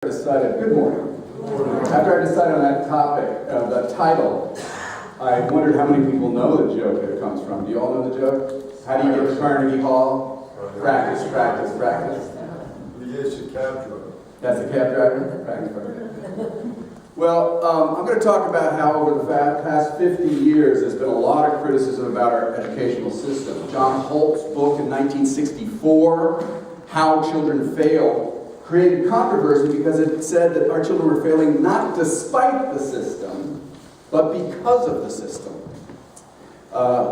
Good morning. After I decided on that topic, the title, I wondered how many people know the joke that it comes from. Do you all know the joke? How do you get to Carnegie Hall? Practice, practice, practice. Yes, a cab driver. That's a cab driver? Practice. Well, I'm going to talk about how over the past 50 years there's been a lot of criticism about our educational system. John Holt's book in 1964, How Children Fail, created controversy because it said that our children were failing not despite the system, but because of the system.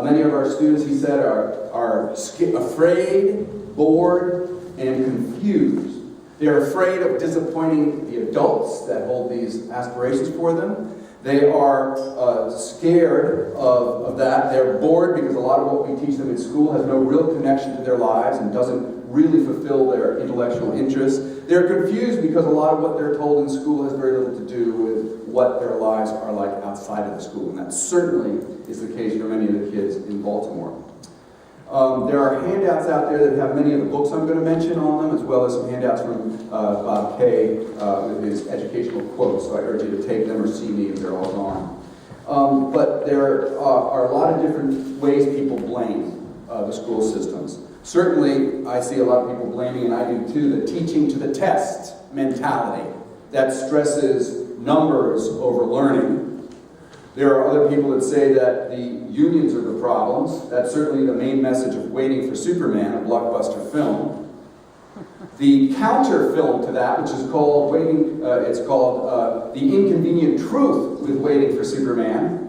Many of our students, he said, are afraid, bored, and confused. They're afraid of disappointing the adults that hold these aspirations for them. They are scared of that. They're bored because a lot of what we teach them in school has no real connection to their lives and doesn't really fulfill their intellectual interests. They're confused because a lot of what they're told in school has very little to do with what their lives are like outside of the school. And that certainly is the case for many of the kids in Baltimore. There are handouts out there that have many of the books I'm going to mention on them, as well as some handouts from Bob Kay with his educational quotes. So I urge you to take them or see me if they're all gone. But there are a lot of different ways people blame the school systems. Certainly, I see a lot of people blaming, and I do too, the teaching to the test mentality that stresses numbers over learning. There are other people that say that the unions are the problems. That's certainly the main message of Waiting for Superman, a blockbuster film. The counter film to that, which is called The Inconvenient Truth with Waiting for Superman,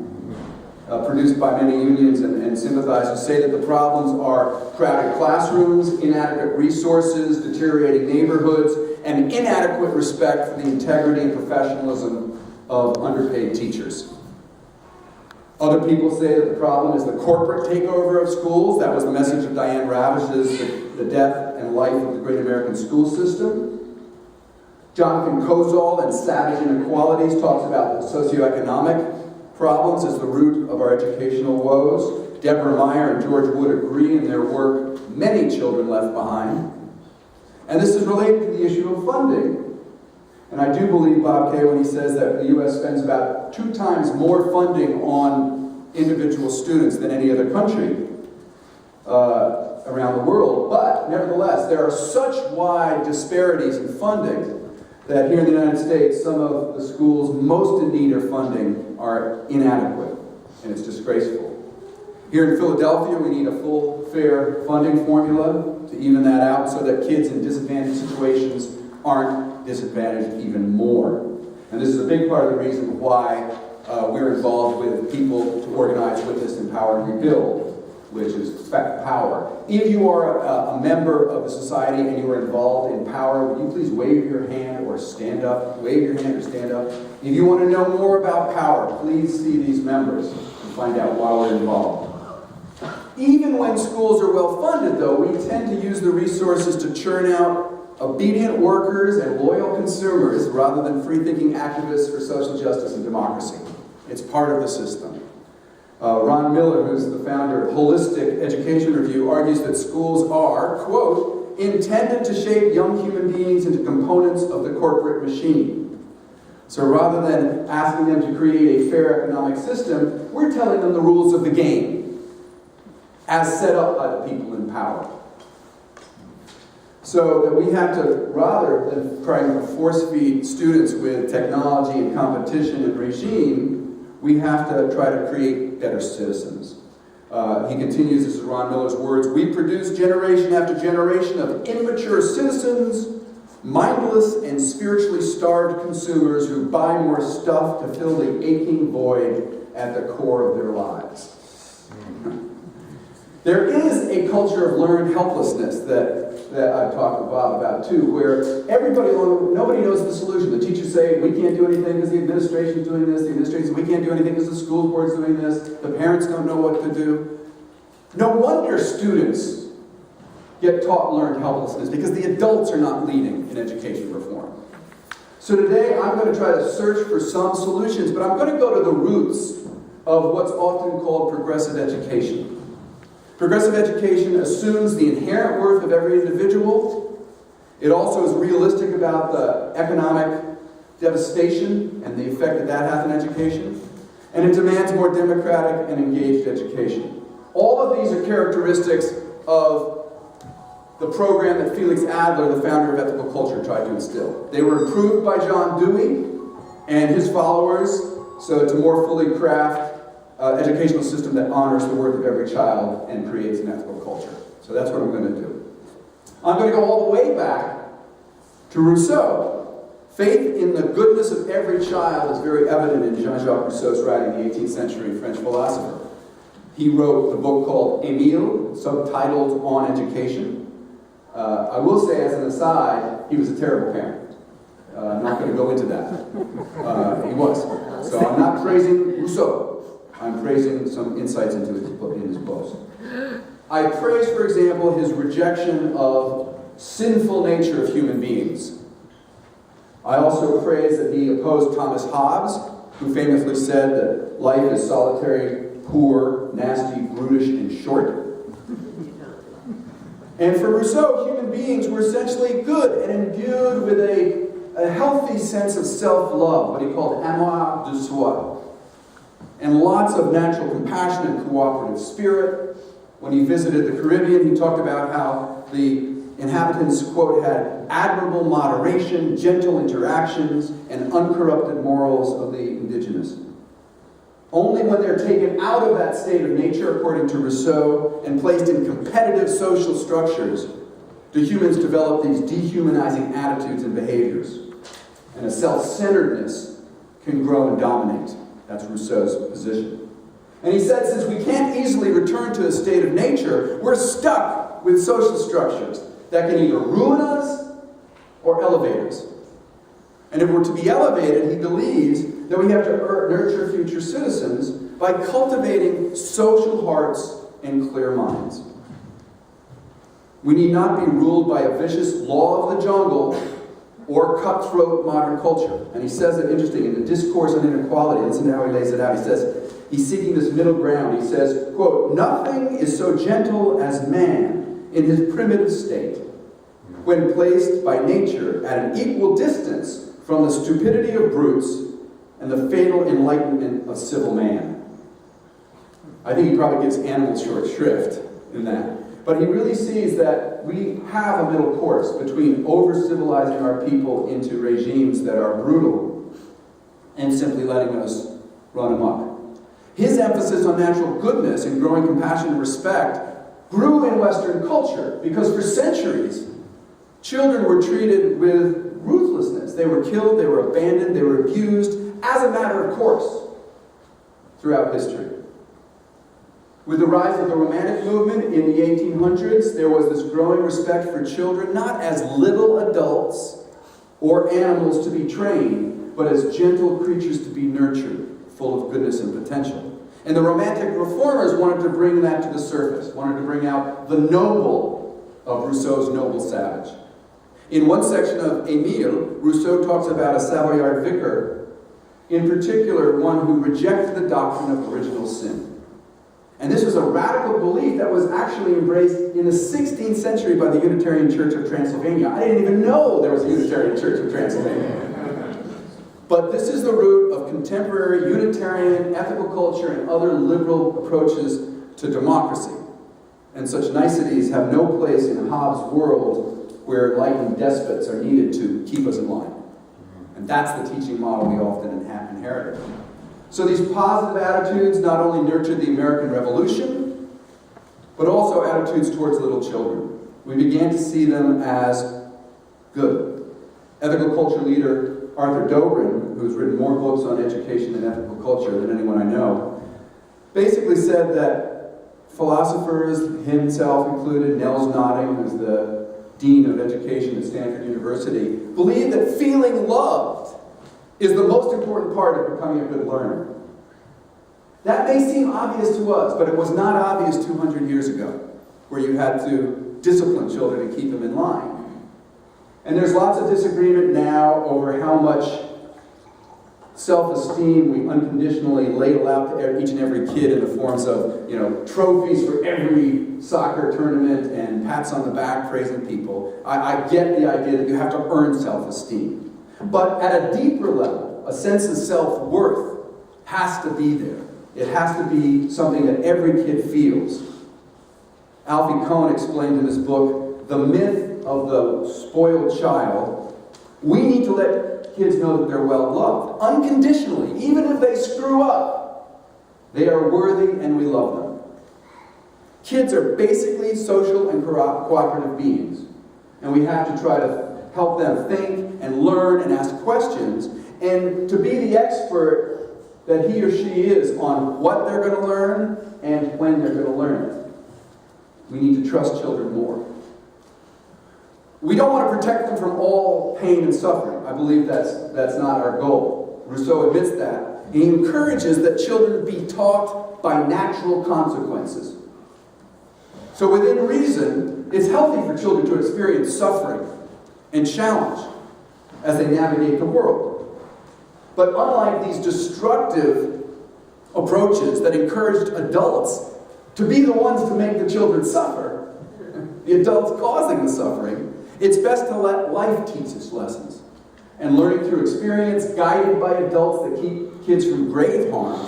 produced by many unions and sympathizers, say that the problems are crowded classrooms, inadequate resources, deteriorating neighborhoods, and inadequate respect for the integrity and professionalism of underpaid teachers. Other people say that the problem is the corporate takeover of schools. That was the message of Diane Ravish's The Death and Life of the Great American School System. Jonathan Kozol in Savage Inequalities talks about the socioeconomic problems as the root of our educational woes. Deborah Meyer and George Wood agree in their work, Many Children Left Behind. And this is related to the issue of funding. And I do believe Bob Kay when he says that the U.S. spends about 2 times more funding on individual students than any other country around the world. But nevertheless, there are such wide disparities in funding that here in the United States, some of the schools most in need of funding are inadequate, and it's disgraceful. Here in Philadelphia, we need a full, fair funding formula to even that out so that kids in disadvantaged situations aren't disadvantaged even more. And this is a big part of the reason why we're involved with people to organize Witness, Empower, and Rebuild, which is power. If you are a member of the society and you are involved in power, would you please wave your hand or stand up? Wave your hand or stand up. If you want to know more about power, please see these members and find out why we're involved. Even when schools are well funded, though, we tend to use the resources to churn out obedient workers and loyal consumers rather than free-thinking activists for social justice and democracy. It's part of the system. Ron Miller, who's the founder of Holistic Education Review, argues that schools are, quote, intended to shape young human beings into components of the corporate machine. So rather than asking them to create a fair economic system, we're telling them the rules of the game, as set up by the people in power. So that we have to, rather than trying to force-feed students with technology and competition and regime, we have to try to create better citizens. He continues, this is Ron Miller's words, we produce generation after generation of immature citizens, mindless and spiritually starved consumers who buy more stuff to fill the aching void at the core of their lives. There is a culture of learned helplessness that I've talked with Bob about too, where nobody knows the solution. The teachers say, we can't do anything because the administration's doing this, the administration says, we can't do anything because the school board's doing this, the parents don't know what to do. No wonder students get taught learned helplessness, because the adults are not leading in education reform. So today I'm going to try to search for some solutions, but I'm going to go to the roots of what's often called progressive education. Progressive education assumes the inherent worth of every individual It also is realistic about the economic devastation and the effect that that has on education. And it demands more democratic and engaged education. All of these are characteristics of the program that Felix Adler, the founder of Ethical Culture, tried to instill. They were improved by John Dewey and his followers, so to more fully craft educational system that honors the worth of every child and creates an ethical culture. So that's what I'm going to do. I'm going to go all the way back to Rousseau. Faith in the goodness of every child is very evident in Jean-Jacques Rousseau's writing, the 18th century French philosopher. He wrote a book called Émile, subtitled On Education. I will say, as an aside, he was a terrible parent. I'm not going to go into that. He was. So I'm not praising Rousseau. I'm praising some insights into his book, in his books. I praise, for example, his rejection of sinful nature of human beings. I also praise that he opposed Thomas Hobbes, who famously said that life is solitary, poor, nasty, brutish, and short. And for Rousseau, human beings were essentially good and imbued with a healthy sense of self-love, what he called amour de soi, and lots of natural compassion and cooperative spirit. When he visited the Caribbean, he talked about how the inhabitants, quote, had admirable moderation, gentle interactions, and uncorrupted morals of the indigenous. Only when they're taken out of that state of nature, according to Rousseau, and placed in competitive social structures, do humans develop these dehumanizing attitudes and behaviors. And a self-centeredness can grow and dominate. That's Rousseau's position. And he said, since we can't easily return to a state of nature, we're stuck with social structures that can either ruin us or elevate us. And if we're to be elevated, he believes that we have to nurture future citizens by cultivating social hearts and clear minds. We need not be ruled by a vicious law of the jungle or cutthroat modern culture. And he says it, interesting, in the Discourse on Inequality, listen to how he lays it out. He says, he's seeking this middle ground. He says, quote, nothing is so gentle as man in his primitive state, when placed by nature at an equal distance from the stupidity of brutes and the fatal enlightenment of civil man. I think he probably gives animals short shrift in that. But he really sees that we have a middle course between over-civilizing our people into regimes that are brutal and simply letting us run amok. His emphasis on natural goodness and growing compassion and respect grew in Western culture because for centuries, children were treated with ruthlessness. They were killed, they were abandoned, they were abused as a matter of course throughout history. With the rise of the Romantic movement in the 1800s, there was this growing respect for children, not as little adults or animals to be trained, but as gentle creatures to be nurtured, full of goodness and potential. And the Romantic reformers wanted to bring that to the surface, wanted to bring out the noble of Rousseau's noble savage. In one section of Émile, Rousseau talks about a Savoyard vicar, in particular one who rejected the doctrine of original sin. And this was a radical belief that was actually embraced in the 16th century by the Unitarian Church of Transylvania. I didn't even know there was a Unitarian Church of Transylvania. But this is the root of contemporary Unitarian ethical culture and other liberal approaches to democracy. And such niceties have no place in Hobbes' world where enlightened despots are needed to keep us in line. And that's the teaching model we often inherited. So these positive attitudes not only nurtured the American Revolution, but also attitudes towards little children. We began to see them as good. Ethical culture leader Arthur Dobrin, who's written more books on education and ethical culture than anyone I know, basically said that philosophers, himself included, Nels Nodding, who's the Dean of Education at Stanford University, believe that feeling loved is the most important part of becoming a good learner. That may seem obvious to us, but it was not obvious 200 years ago, where you had to discipline children and keep them in line. And there's lots of disagreement now over how much self-esteem we unconditionally ladle out to each and every kid in the forms of, trophies for every soccer tournament and pats on the back praising people. I get the idea that you have to earn self-esteem. But at a deeper level, a sense of self-worth has to be there. It has to be something that every kid feels. Alfie Kohn explained in his book, The Myth of the Spoiled Child. We need to let kids know that they're well loved, unconditionally, even if they screw up. They are worthy and we love them. Kids are basically social and cooperative beings, and we have to try to help them think and learn and ask questions, and to be the expert that he or she is on what they're going to learn and when they're going to learn it. We need to trust children more. We don't want to protect them from all pain and suffering. I believe that's not our goal. Rousseau admits that. He encourages that children be taught by natural consequences. So within reason, it's healthy for children to experience suffering and challenge as they navigate the world. But unlike these destructive approaches that encouraged adults to be the ones to make the children suffer, the adults causing the suffering, it's best to let life teach us lessons. And learning through experience, guided by adults that keep kids from grave harm,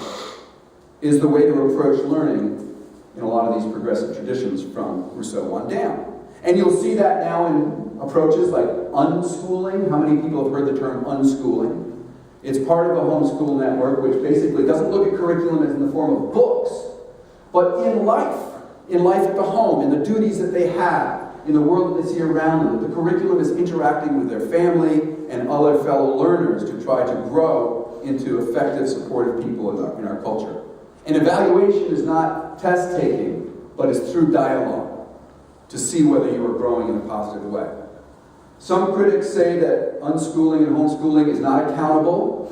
is the way to approach learning in a lot of these progressive traditions from Rousseau on down. And you'll see that now in approaches like unschooling. How many people have heard the term unschooling? It's part of the homeschool network, which basically doesn't look at curriculum as in the form of books, but in life at the home, in the duties that they have, in the world that they see around them. The curriculum is interacting with their family and other fellow learners to try to grow into effective, supportive people in our culture. And evaluation is not test-taking, but is through dialogue to see whether you are growing in a positive way. Some critics say that unschooling and homeschooling is not accountable.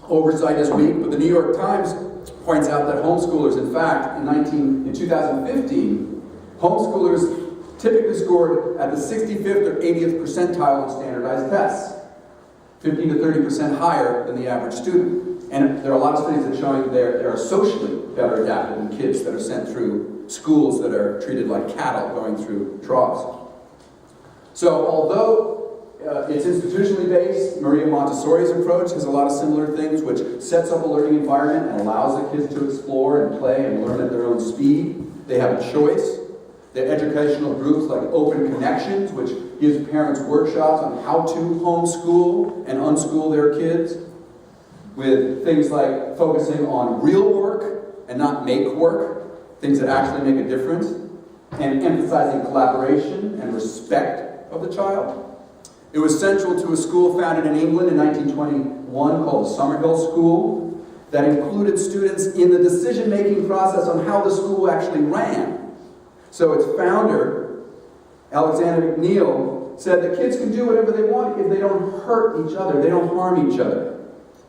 Oversight is weak, but the New York Times points out that homeschoolers, in fact, in 2015, homeschoolers typically scored at the 65th or 80th percentile on standardized tests, 15 to 30% higher than the average student. And there are a lot of studies that are showing they are socially better adapted than kids that are sent through schools that are treated like cattle going through troughs. So although it's institutionally based, Maria Montessori's approach has a lot of similar things, which sets up a learning environment and allows the kids to explore and play and learn at their own speed. They have a choice. There are educational groups like Open Connections, which gives parents workshops on how to homeschool and unschool their kids, with things like focusing on real work and not make work, things that actually make a difference, and emphasizing collaboration and respect of the child. It was central to a school founded in England in 1921 called the Summerhill School that included students in the decision-making process on how the school actually ran. So its founder, Alexander McNeil, said that kids can do whatever they want if they don't hurt each other, they don't harm each other.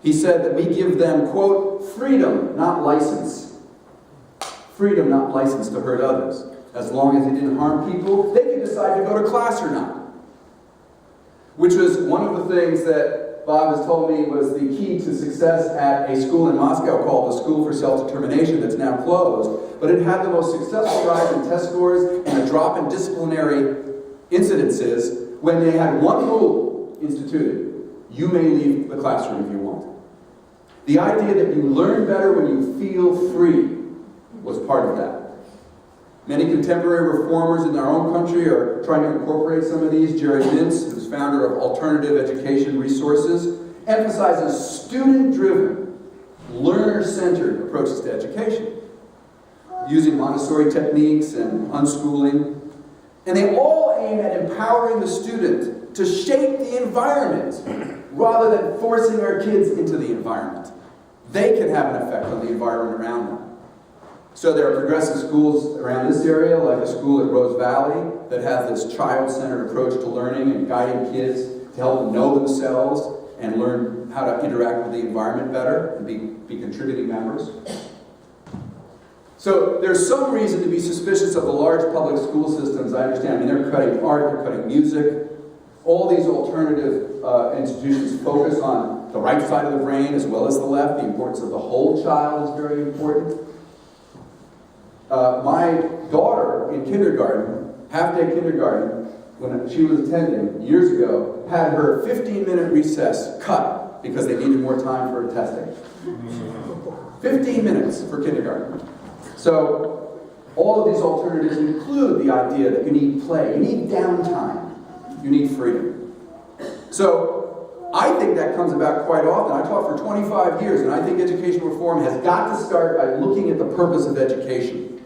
He said that we give them, quote, freedom, not license. Freedom, not license to hurt others. As long as they didn't harm people, they could decide to go to class or not. Which was one of the things that Bob has told me was the key to success at a school in Moscow called the School for Self-Determination that's now closed. But it had the most successful rise in test scores and a drop in disciplinary incidences when they had one rule instituted: you may leave the classroom if you want. The idea that you learn better when you feel free was part of that. Many contemporary reformers in our own country are trying to incorporate some of these. Jerry Mintz, who's founder of Alternative Education Resources, emphasizes student-driven, learner-centered approaches to education, using Montessori techniques and unschooling. And they all aim at empowering the student to shape the environment rather than forcing our kids into the environment. They can have an effect on the environment around them. So there are progressive schools around this area, like a school at Rose Valley that has this child-centered approach to learning and guiding kids to help them know themselves and learn how to interact with the environment better and be contributing members. So there's some reason to be suspicious of the large public school systems, I understand. I mean, they're cutting art, they're cutting music. All these alternative institutions focus on the right side of the brain as well as the left. The importance of the whole child is very important. My daughter in kindergarten, half-day kindergarten, when she was attending years ago, had her 15-minute recess cut because they needed more time for testing. 15 minutes for kindergarten. So all of these alternatives include the idea that you need play, you need downtime, you need freedom. So I think that comes about quite often. I taught for 25 years, and I think educational reform has got to start by looking at the purpose of education.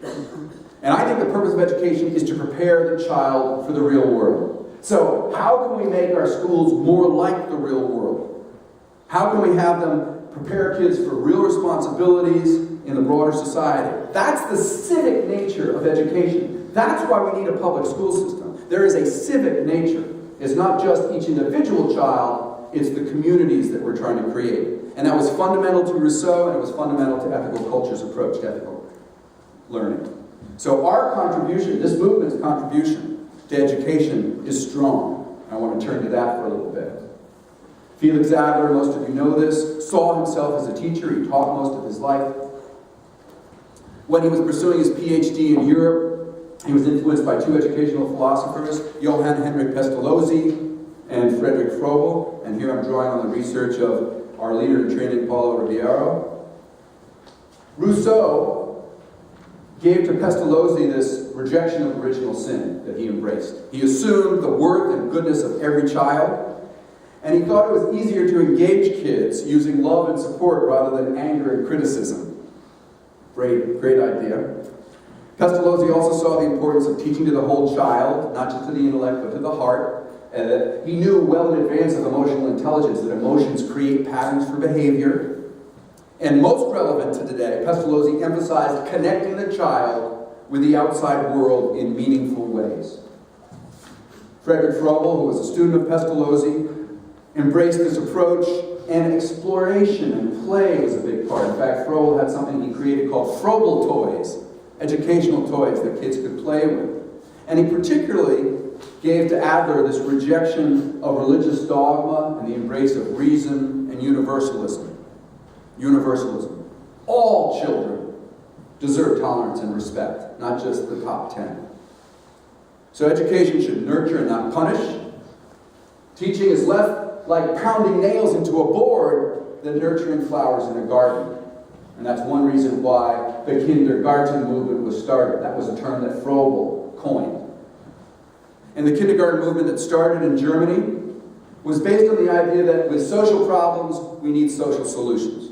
And I think the purpose of education is to prepare the child for the real world. So how can we make our schools more like the real world? How can we have them prepare kids for real responsibilities in the broader society? That's the civic nature of education. That's why we need a public school system. There is a civic nature. It's not just each individual child, it's the communities that we're trying to create. And that was fundamental to Rousseau, and it was fundamental to ethical culture's approach to ethical learning. So our contribution, this movement's contribution to education is strong. I want to turn to that for a little bit. Felix Adler, most of you know this, saw himself as a teacher. He taught most of his life. When he was pursuing his PhD in Europe, he was influenced by two educational philosophers, Johann Henrik Pestalozzi and Friedrich Froebel. And here I'm drawing on the research of our leader in training, Paulo Ribeiro. Rousseau gave to Pestalozzi this rejection of original sin that he embraced. He assumed the worth and goodness of every child, and he thought it was easier to engage kids using love and support rather than anger and criticism. Great idea. Pestalozzi also saw the importance of teaching to the whole child, not just to the intellect, but to the heart. And that he knew well in advance of emotional intelligence that emotions create patterns for behavior. And most relevant to today, Pestalozzi emphasized connecting the child with the outside world in meaningful ways. Friedrich Froebel, who was a student of Pestalozzi, embraced this approach, and exploration and play was a big part. In fact, Froebel had something he created called Froebel toys, educational toys that kids could play with. And he particularly gave to Adler this rejection of religious dogma and the embrace of reason and universalism. Universalism. All children deserve tolerance and respect, not just the top 10. So education should nurture and not punish. Teaching is less like pounding nails into a board than nurturing flowers in a garden. And that's one reason why the kindergarten movement was started. That was a term that Froebel coined. And the kindergarten movement that started in Germany was based on the idea that with social problems, we need social solutions.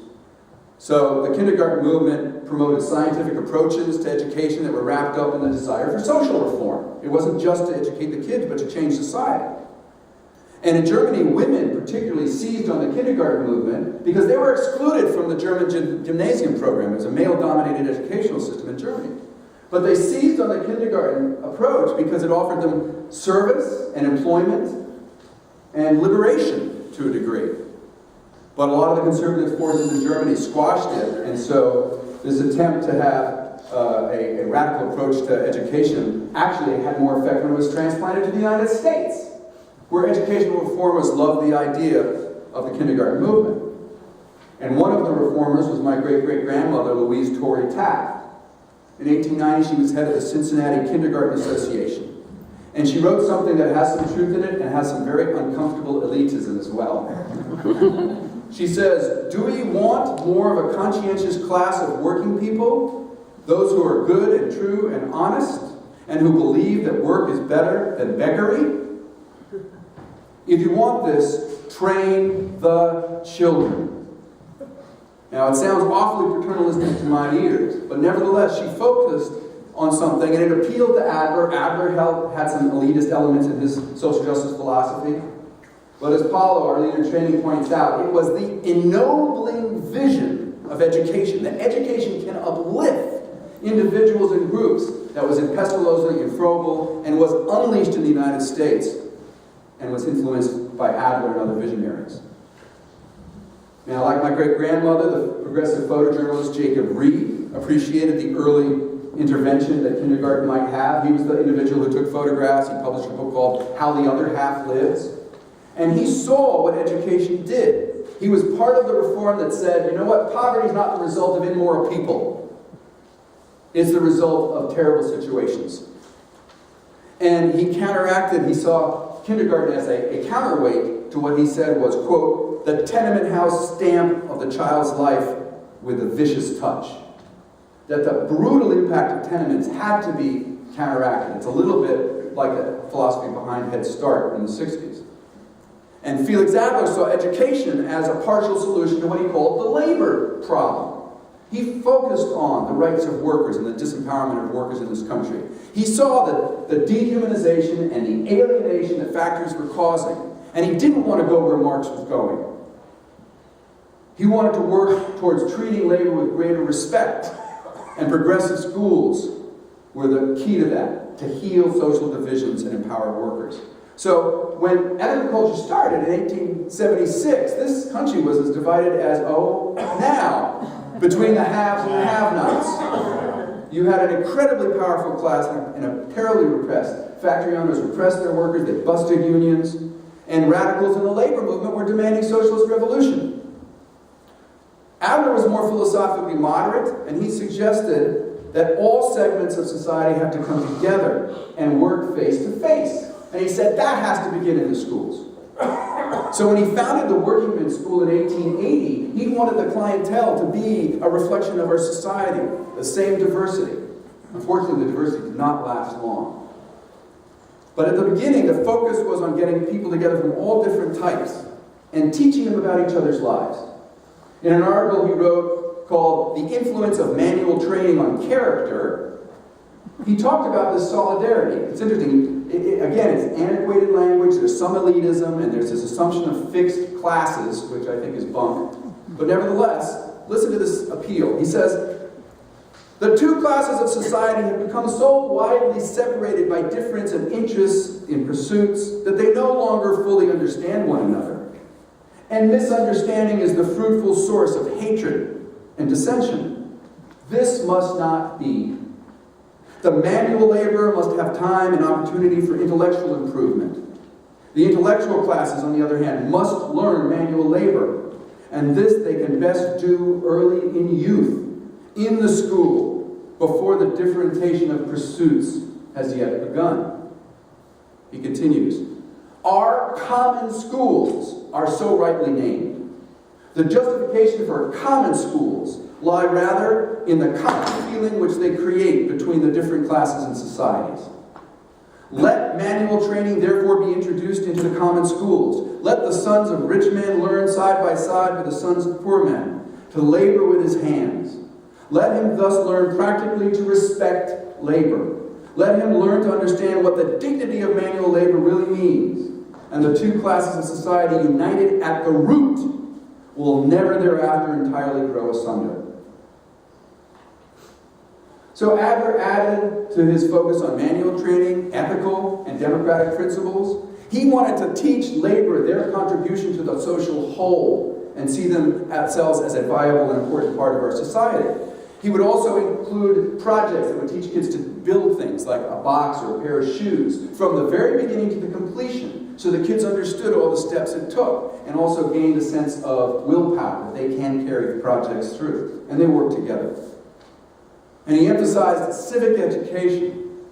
So the kindergarten movement promoted scientific approaches to education that were wrapped up in the desire for social reform. It wasn't just to educate the kids, but to change society. And in Germany, women particularly seized on the kindergarten movement because they were excluded from the German gymnasium program. It was a male-dominated educational system in Germany. But they seized on the kindergarten approach because it offered them service and employment and liberation to a degree. But a lot of the conservative forces in Germany squashed it, and so this attempt to have a radical approach to education actually had more effect when it was transplanted to the United States, where educational reformers loved the idea of the kindergarten movement. And one of the reformers was my great-great-grandmother, Louise Torrey Taft. In 1890, she was head of the Cincinnati Kindergarten Association. And she wrote something that has some truth in it and has some very uncomfortable elitism as well. She says, "Do we want more of a conscientious class of working people, those who are good and true and honest, and who believe that work is better than beggary? If you want this, train the children." Now, it sounds awfully paternalistic to my ears, but nevertheless, she focused on something, and it appealed to Adler. Adler had some elitist elements in his social justice philosophy. But as Paulo, our leader in training, points out, it was the ennobling vision of education, that education can uplift individuals and groups, that was in Pestalozzi and Froebel, and was unleashed in the United States, and was influenced by Adler and other visionaries. Now, like my great-grandmother, the progressive photojournalist Jacob Reed appreciated the early intervention that kindergarten might have. He was the individual who took photographs. He published a book called How the Other Half Lives. And he saw what education did. He was part of the reform that said, you know what, poverty is not the result of immoral people. It's the result of terrible situations. And he counteracted, he saw kindergarten as a counterweight to what he said was, quote, the tenement house stamp of the child's life with a vicious touch. That the brutal impact of tenements had to be counteracted. It's a little bit like the philosophy behind Head Start in the 60s. And Felix Adler saw education as a partial solution to what he called the labor problem. He focused on the rights of workers and the disempowerment of workers in this country. He saw the dehumanization and the alienation that factories were causing, and he didn't want to go where Marx was going. He wanted to work towards treating labor with greater respect, and progressive schools were the key to that, to heal social divisions and empower workers. So when agriculture started in 1876, this country was as divided as, now, between the haves and the have-nots. You had an incredibly powerful class and a terribly repressed. Factory owners repressed their workers, they busted unions, and radicals in the labor movement were demanding socialist revolution. Adler was more philosophically moderate, and he suggested that all segments of society have to come together and work face to face. And he said that has to begin in the schools. So when he founded the Working Men's School in 1880, he wanted the clientele to be a reflection of our society, the same diversity. Unfortunately, the diversity did not last long. But at the beginning, the focus was on getting people together from all different types and teaching them about each other's lives. In an article he wrote called The Influence of Manual Training on Character, he talked about this solidarity. It's interesting. Again, it's antiquated language, there's some elitism, and there's this assumption of fixed classes, which I think is bunk. But nevertheless, listen to this appeal. He says, the two classes of society have become so widely separated by difference in interests, in pursuits, that they no longer fully understand one another. And misunderstanding is the fruitful source of hatred and dissension. This must not be. The manual laborer must have time and opportunity for intellectual improvement. The intellectual classes, on the other hand, must learn manual labor. And this they can best do early in youth, in the school, before the differentiation of pursuits has yet begun. He continues, our common schools are so rightly named. The justification for common schools lie rather in the common feeling which they create between the different classes and societies. Let manual training therefore be introduced into the common schools. Let the sons of rich men learn side by side with the sons of poor men, to labor with his hands. Let him thus learn practically to respect labor. Let him learn to understand what the dignity of manual labor really means. And the two classes of society, united at the root, will never thereafter entirely grow asunder. So Adler added to his focus on manual training, ethical and democratic principles. He wanted to teach labor their contribution to the social whole and see themselves as a viable and important part of our society. He would also include projects that would teach kids to build things like a box or a pair of shoes from the very beginning to the completion, so the kids understood all the steps it took and also gained a sense of willpower that they can carry the projects through. And they worked together. And he emphasized civic education.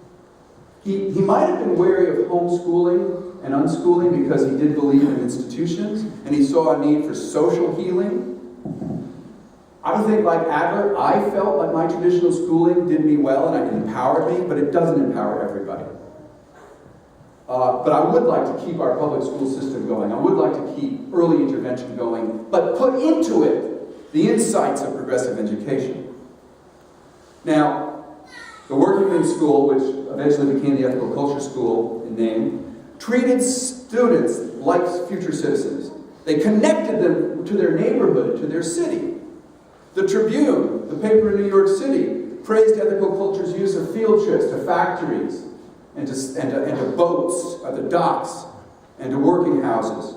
He might have been wary of homeschooling and unschooling because he did believe in institutions, and he saw a need for social healing. I think, like Adler, I felt like my traditional schooling did me well and it empowered me, but it doesn't empower everybody. But I would like to keep our public school system going. I would like to keep early intervention going, but put into it the insights of progressive education. Now, the Working Men's School, which eventually became the Ethical Culture School in name, treated students like future citizens. They connected them to their neighborhood, to their city. The Tribune, the paper in New York City, praised ethical culture's use of field trips to factories and to boats at the docks and to working houses.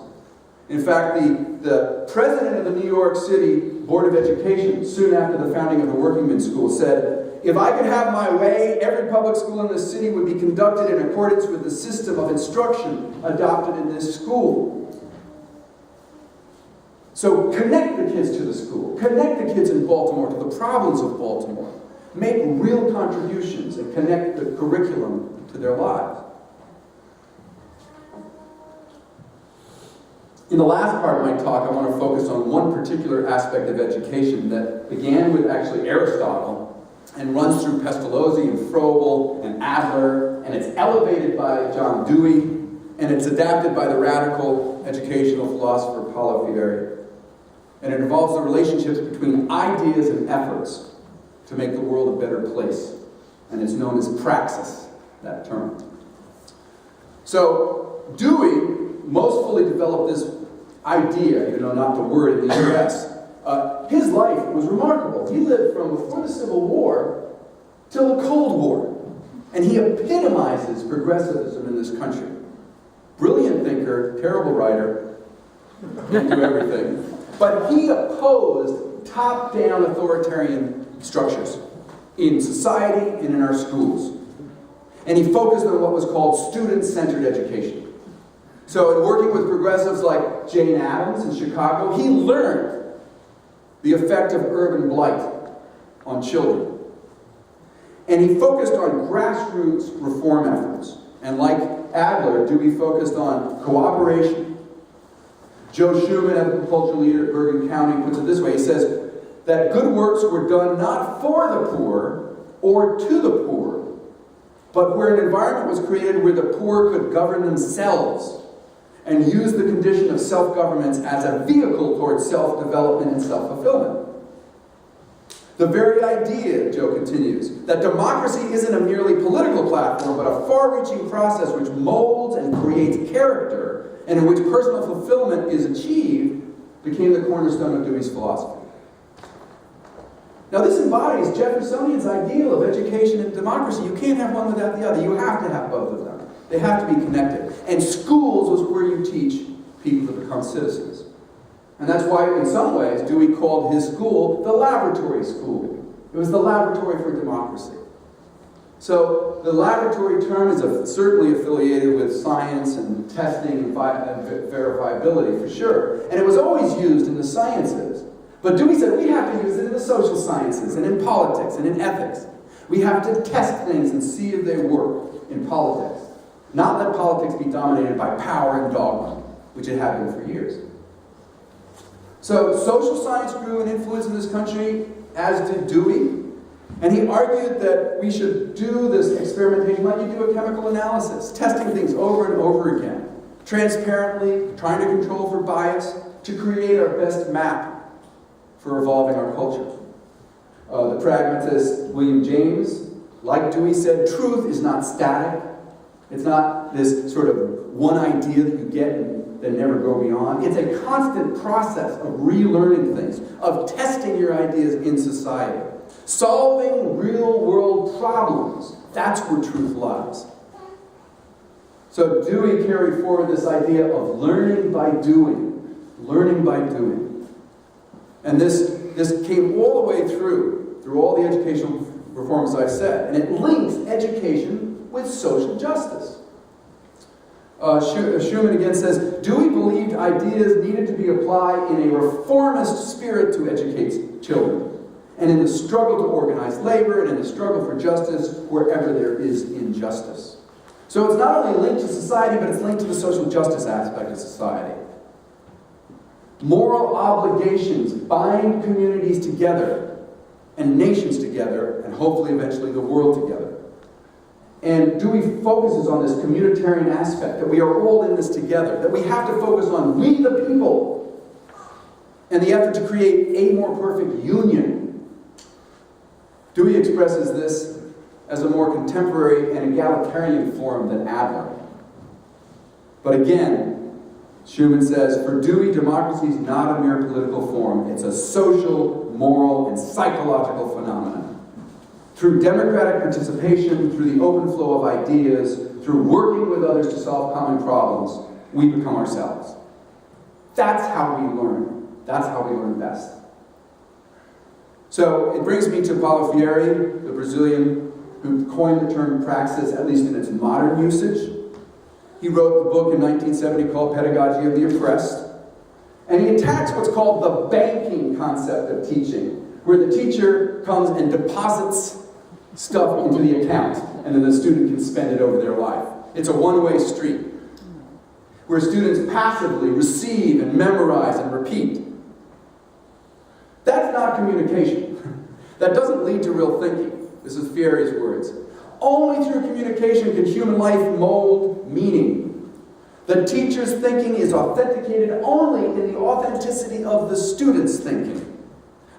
In fact, the president of the New York City Board of Education, soon after the founding of the Working Men's School, said, if I could have my way, every public school in the city would be conducted in accordance with the system of instruction adopted in this school. So connect the kids to the school. Connect the kids in Baltimore to the problems of Baltimore. Make real contributions and connect the curriculum to their lives. In the last part of my talk, I want to focus on one particular aspect of education that began with actually Aristotle and runs through Pestalozzi and Froebel and Adler, and it's elevated by John Dewey, and it's adapted by the radical educational philosopher Paulo Freire. And it involves the relationships between ideas and efforts to make the world a better place. And it's known as praxis, that term. So, Dewey most fully developed this idea, not the word in the US. His life was remarkable. He lived from before the Civil War till the Cold War. And he epitomizes progressivism in this country. Brilliant thinker, terrible writer, can't do everything. But he opposed top-down authoritarian structures in society and in our schools. And he focused on what was called student-centered education. So in working with progressives like Jane Addams in Chicago, he learned the effect of urban blight on children. And he focused on grassroots reform efforts. And like Adler, Dewey focused on cooperation. Joe Schumann, ethical culture leader at Bergen County, puts it this way. He says that good works were done not for the poor or to the poor, but where an environment was created where the poor could govern themselves and use the condition of self-governance as a vehicle towards self-development and self-fulfillment. The very idea, Joe continues, that democracy isn't a merely political platform, but a far-reaching process which molds and creates character, and in which personal fulfillment is achieved, became the cornerstone of Dewey's philosophy. Now this embodies Jeffersonian's ideal of education and democracy. You can't have one without the other. You have to have both of them. They have to be connected. And schools was where you teach people to become citizens. And that's why, in some ways, Dewey called his school the laboratory school. It was the laboratory for democracy. So the laboratory term is certainly affiliated with science and testing and verifiability, for sure. And it was always used in the sciences. But Dewey said we have to use it in the social sciences and in politics and in ethics. We have to test things and see if they work in politics. Not let politics be dominated by power and dogma, which it had been for years. So social science grew in influence in this country, as did Dewey. And he argued that we should do this experimentation like you do a chemical analysis, testing things over and over again, transparently, trying to control for bias, to create our best map for evolving our culture. The pragmatist William James, like Dewey, said, truth is not static. It's not this sort of one idea that you get and then never go beyond. It's a constant process of relearning things, of testing your ideas in society. Solving real-world problems, that's where truth lies. So Dewey carried forward this idea of learning by doing. Learning by doing. And this came all the way through all the educational reforms I said. And it links education with social justice. Schumann again says, Dewey believed ideas needed to be applied in a reformist spirit to educate children, and in the struggle to organize labor, and in the struggle for justice wherever there is injustice. So it's not only linked to society, but it's linked to the social justice aspect of society. Moral obligations bind communities together, and nations together, and hopefully eventually the world together. And Dewey focuses on this communitarian aspect, that we are all in this together, that we have to focus on we the people, and the effort to create a more perfect union. Dewey expresses this as a more contemporary and egalitarian form than Adler. But again, Schumann says, for Dewey, democracy is not a mere political form, it's a social, moral, and psychological phenomenon. Through democratic participation, through the open flow of ideas, through working with others to solve common problems, we become ourselves. That's how we learn. That's how we learn best. So it brings me to Paulo Freire, the Brazilian who coined the term praxis, at least in its modern usage. He wrote the book in 1970 called Pedagogy of the Oppressed. And he attacks what's called the banking concept of teaching, where the teacher comes and deposits stuff into the account, and then the student can spend it over their life. It's a one-way street, where students passively receive and memorize and repeat. That's not communication. That doesn't lead to real thinking. This is Fierre's words. Only through communication can human life mold meaning. The teacher's thinking is authenticated only in the authenticity of the student's thinking.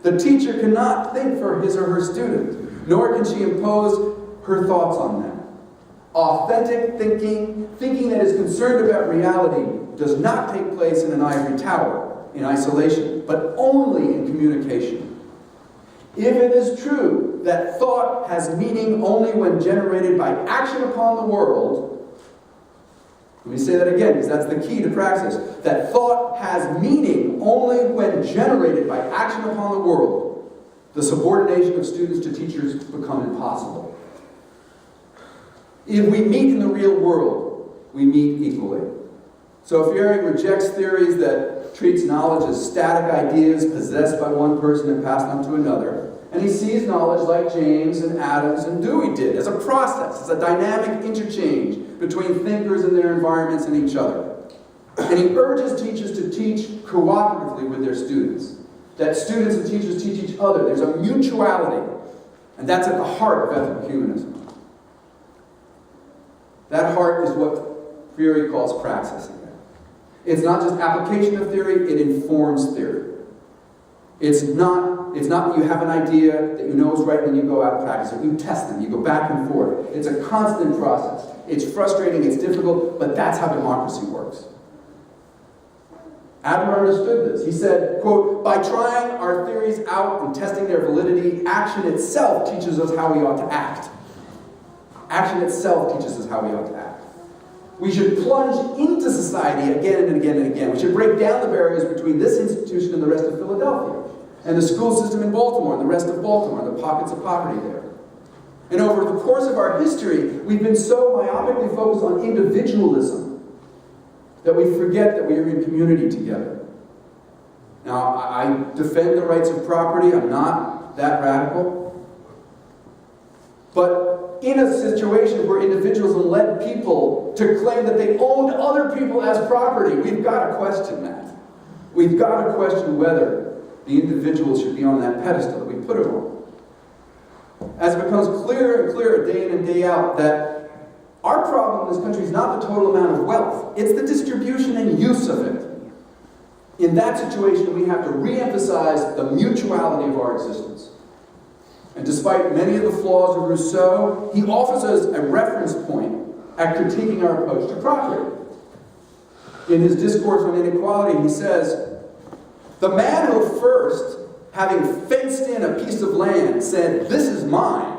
The teacher cannot think for his or her student, nor can she impose her thoughts on them. Authentic thinking, thinking that is concerned about reality, does not take place in an ivory tower, in isolation, but only in communication. If it is true that thought has meaning only when generated by action upon the world, let me say that again, because that's the key to Praxis, that thought has meaning only when generated by action upon the world, the subordination of students to teachers become impossible. If we meet in the real world, we meet equally. So Fierre rejects theories that treats knowledge as static ideas possessed by one person and passed on to another. And he sees knowledge like James and Adams and Dewey did, as a process, as a dynamic interchange between thinkers and their environments and each other. And he urges teachers to teach cooperatively with their students, that students and teachers teach each other. There's a mutuality, and that's at the heart of ethical humanism. That heart is what Fierre calls praxis. It's not just application of theory, it informs theory. It's not that you have an idea that you know is right and then you go out and practice it. You test them, you go back and forth. It's a constant process. It's frustrating, it's difficult, but that's how democracy works. Adler understood this. He said, quote, "By trying our theories out and testing their validity, action itself teaches us how we ought to act." Action itself teaches us how we ought to act. We should plunge into society again and again and again. We should break down the barriers between this institution and the rest of Philadelphia, and the school system in Baltimore, and the rest of Baltimore, and the pockets of poverty there. And over the course of our history, we've been so myopically focused on individualism that we forget that we are in community together. Now, I defend the rights of property. I'm not that radical. But in a situation where individualism led people to claim that they owned other people as property, we've got to question that. We've got to question whether the individuals should be on that pedestal that we put them on. As it becomes clearer and clearer day in and day out that our problem in this country is not the total amount of wealth, it's the distribution and use of it. In that situation, we have to re-emphasize the mutuality of our existence. And despite many of the flaws of Rousseau, he offers us a reference point at critiquing our approach to property. In his discourse on inequality, he says, "The man who first, having fenced in a piece of land, said, 'This is mine,'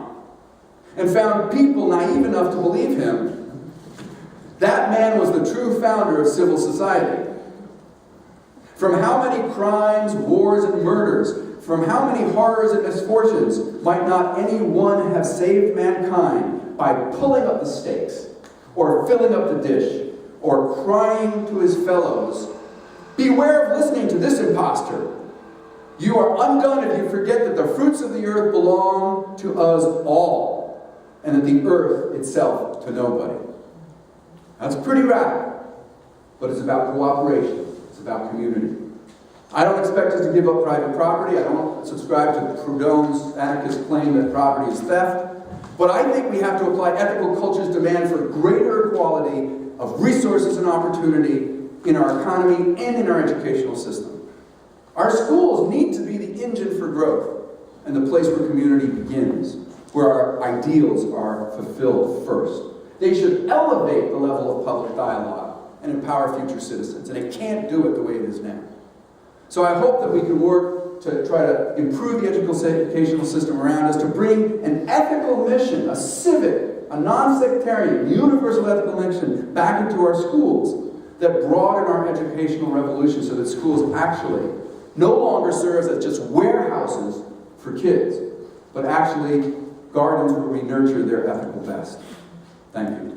and found people naive enough to believe him, that man was the true founder of civil society. From how many crimes, wars, and murders, from how many horrors and misfortunes might not any one have saved mankind by pulling up the stakes, or filling up the dish, or crying to his fellows, 'Beware of listening to this impostor. You are undone if you forget that the fruits of the earth belong to us all, and that the earth itself to nobody.'" That's pretty radical, but it's about cooperation. It's about community. I don't expect us to give up private property. I don't subscribe to Proudhon's anarchist claim that property is theft. But I think we have to apply ethical culture's demand for greater equality of resources and opportunity in our economy and in our educational system. Our schools need to be the engine for growth and the place where community begins, where our ideals are fulfilled first. They should elevate the level of public dialogue and empower future citizens, and it can't do it the way it is now. So I hope that we can work to try to improve the educational system around us, to bring an ethical mission, a civic, a non-sectarian, universal ethical mission back into our schools that broaden our educational revolution so that schools actually no longer serve as just warehouses for kids, but actually gardens where we nurture their ethical best. Thank you.